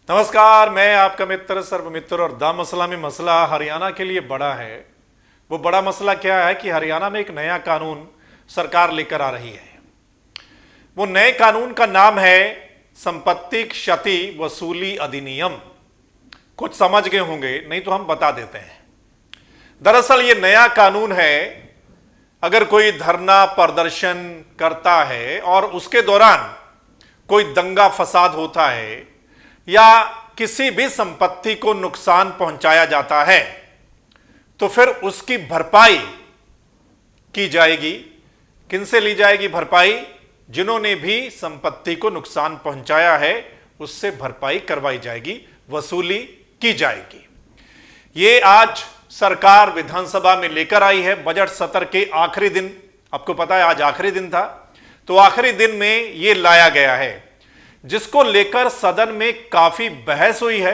नमस्कार, मैं आपका मित्र सर्वमित्र और द मसला में मसला हरियाणा के लिए बड़ा है। वो बड़ा मसला क्या है कि हरियाणा में एक नया कानून सरकार लेकर आ रही है। वो नए कानून का नाम है संपत्ति क्षति वसूली अधिनियम। कुछ समझ गए होंगे, नहीं तो हम बता देते हैं। दरअसल ये नया कानून है, अगर कोई धरना प्रदर्शन करता है और उसके दौरान कोई दंगा फसाद होता है या किसी भी संपत्ति को नुकसान पहुंचाया जाता है तो फिर उसकी भरपाई की जाएगी। किनसे ली जाएगी भरपाई? जिन्होंने भी संपत्ति को नुकसान पहुंचाया है उससे भरपाई करवाई जाएगी, वसूली की जाएगी। ये आज सरकार विधानसभा में लेकर आई है। बजट सत्र के आखिरी दिन, आपको पता है आज आखिरी दिन था, तो आखिरी दिन में ये लाया गया है, जिसको लेकर सदन में काफी बहस हुई है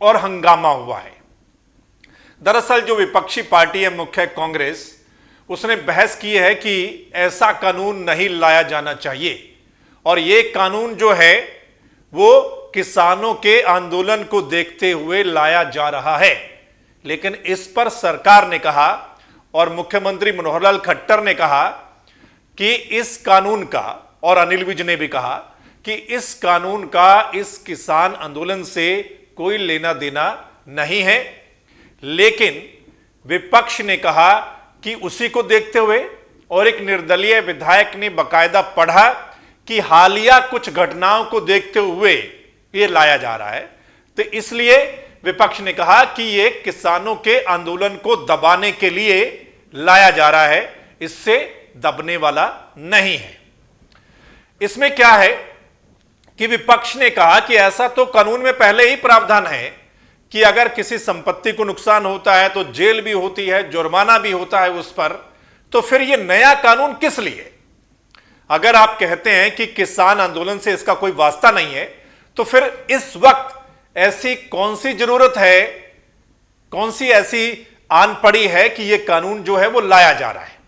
और हंगामा हुआ है। दरअसल जो विपक्षी पार्टी है मुख्य कांग्रेस, उसने बहस की है कि ऐसा कानून नहीं लाया जाना चाहिए और ये कानून जो है वो किसानों के आंदोलन को देखते हुए लाया जा रहा है। लेकिन इस पर सरकार ने कहा और मुख्यमंत्री मनोहर लाल खट्टर ने कहा कि इस कानून का, और अनिल विज ने भी कहा कि इस कानून का इस किसान आंदोलन से कोई लेना देना नहीं है। लेकिन विपक्ष ने कहा कि उसी को देखते हुए, और एक निर्दलीय विधायक ने बकायदा पढ़ा कि हालिया कुछ घटनाओं को देखते हुए यह लाया जा रहा है, तो इसलिए विपक्ष ने कहा कि यह किसानों के आंदोलन को दबाने के लिए लाया जा रहा है, इससे दबने वाला नहीं है। इसमें क्या है कि विपक्ष ने कहा कि ऐसा तो कानून में पहले ही प्रावधान है कि अगर किसी संपत्ति को नुकसान होता है तो जेल भी होती है, जुर्माना भी होता है उस पर, तो फिर यह नया कानून किस लिए? अगर आप कहते हैं कि किसान आंदोलन से इसका कोई वास्ता नहीं है, तो फिर इस वक्त ऐसी कौन सी जरूरत है, कौन सी ऐसी आन पड़ी है कि यह कानून जो है वो लाया जा रहा है?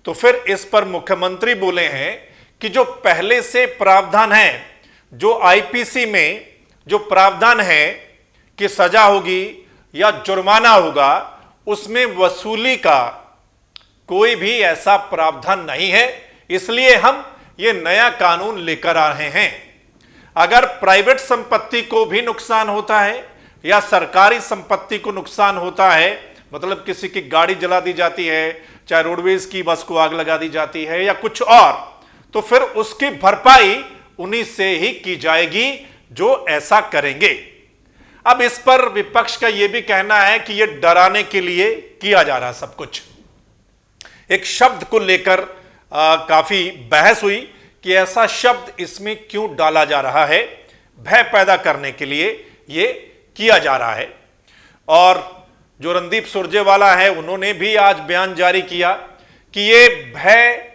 तो फिर इस पर मुख्यमंत्री बोले हैं कि जो पहले से प्रावधान है, जो आईपीसी में जो प्रावधान है कि सजा होगी या जुर्माना होगा, उसमें वसूली का कोई भी ऐसा प्रावधान नहीं है, इसलिए हम ये नया कानून लेकर आ रहे हैं। अगर प्राइवेट संपत्ति को भी नुकसान होता है या सरकारी संपत्ति को नुकसान होता है, मतलब किसी की गाड़ी जला दी जाती है, चाहे रोडवेज की बस को आग लगा दी जाती है या कुछ और, तो फिर उसकी भरपाई उन्हीं से ही की जाएगी जो ऐसा करेंगे। अब इस पर विपक्ष का यह भी कहना है कि यह डराने के लिए किया जा रहा है सब कुछ। एक शब्द को लेकर काफी बहस हुई कि ऐसा शब्द इसमें क्यों डाला जा रहा है, भय पैदा करने के लिए यह किया जा रहा है। और जो रणदीप सुरजेवाला है उन्होंने भी आज बयान जारी किया कि यह भय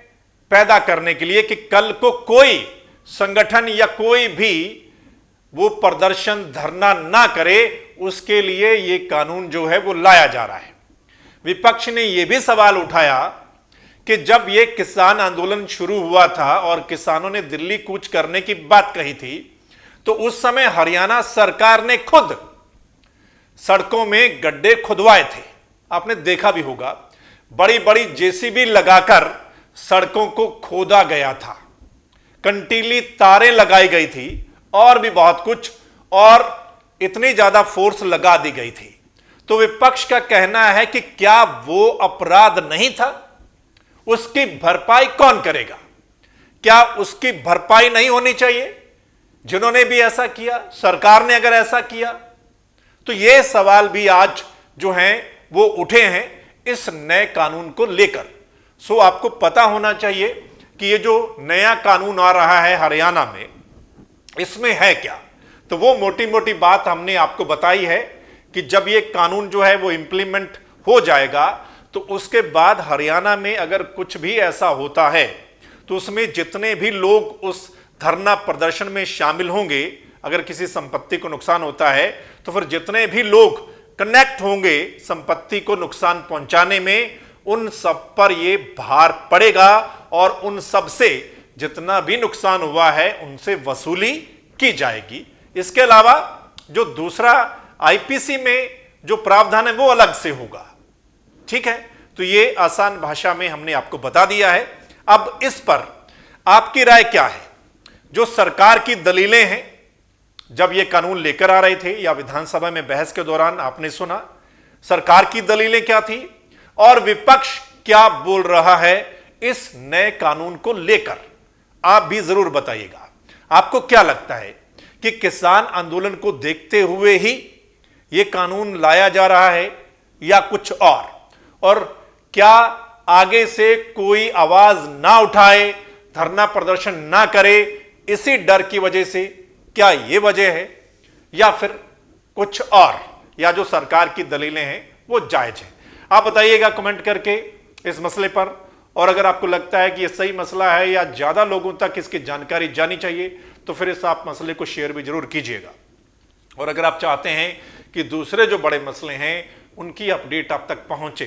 पैदा करने के लिए कि कल को कोई संगठन या कोई भी वो प्रदर्शन धरना ना करे, उसके लिए ये कानून जो है वो लाया जा रहा है। विपक्ष ने यह भी सवाल उठाया कि जब ये किसान आंदोलन शुरू हुआ था और किसानों ने दिल्ली कूच करने की बात कही थी, तो उस समय हरियाणा सरकार ने खुद सड़कों में गड्ढे खुदवाए थे। आपने देखा भी होगा, बड़ी बड़ी जेसीबी लगाकर सड़कों को खोदा गया था, कंटीली तारें लगाई गई थी और भी बहुत कुछ, और इतनी ज्यादा फोर्स लगा दी गई थी। तो विपक्ष का कहना है कि क्या वो अपराध नहीं था? उसकी भरपाई कौन करेगा? क्या उसकी भरपाई नहीं होनी चाहिए? जिन्होंने भी ऐसा किया, सरकार ने अगर ऐसा किया, तो ये सवाल भी आज जो हैं वो उठे हैं इस नए कानून को लेकर। सो आपको पता होना चाहिए कि ये जो नया कानून आ रहा है हरियाणा में, इसमें है क्या। तो वो मोटी मोटी बात हमने आपको बताई है कि जब ये कानून जो है वो इंप्लीमेंट हो जाएगा, तो उसके बाद हरियाणा में अगर कुछ भी ऐसा होता है तो उसमें जितने भी लोग उस धरना प्रदर्शन में शामिल होंगे, अगर किसी संपत्ति को नुकसान होता है तो फिर जितने भी लोग कनेक्ट होंगे संपत्ति को नुकसान पहुंचाने में, उन सब पर यह भार पड़ेगा और उन सब से जितना भी नुकसान हुआ है उनसे वसूली की जाएगी। इसके अलावा जो दूसरा आईपीसी में जो प्रावधान है वो अलग से होगा। ठीक है, तो ये आसान भाषा में हमने आपको बता दिया है। अब इस पर आपकी राय क्या है? जो सरकार की दलीलें हैं, जब ये कानून लेकर आ रहे थे या विधानसभा में बहस के दौरान आपने सुना सरकार की दलीलें क्या थी और विपक्ष क्या बोल रहा है इस नए कानून को लेकर, आप भी जरूर बताइएगा। आपको क्या लगता है कि किसान आंदोलन को देखते हुए ही यह कानून लाया जा रहा है या कुछ और क्या आगे से कोई आवाज ना उठाए, धरना प्रदर्शन ना करे इसी डर की वजह से, क्या यह वजह है या फिर कुछ और, या जो सरकार की दलीलें हैं वो जायज है? आप बताइएगा कमेंट करके इस मसले पर। और अगर आपको लगता है कि यह सही मसला है या ज्यादा लोगों तक इसकी जानकारी जानी चाहिए तो फिर इस आप मसले को शेयर भी जरूर कीजिएगा। और अगर आप चाहते हैं कि दूसरे जो बड़े मसले हैं उनकी अपडेट आप तक पहुंचे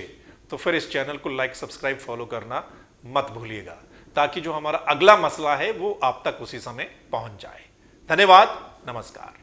तो फिर इस चैनल को लाइक, सब्सक्राइब, फॉलो करना मत भूलिएगा, ताकि जो हमारा अगला मसला है वो आप तक उसी समय पहुंच जाए। धन्यवाद, नमस्कार।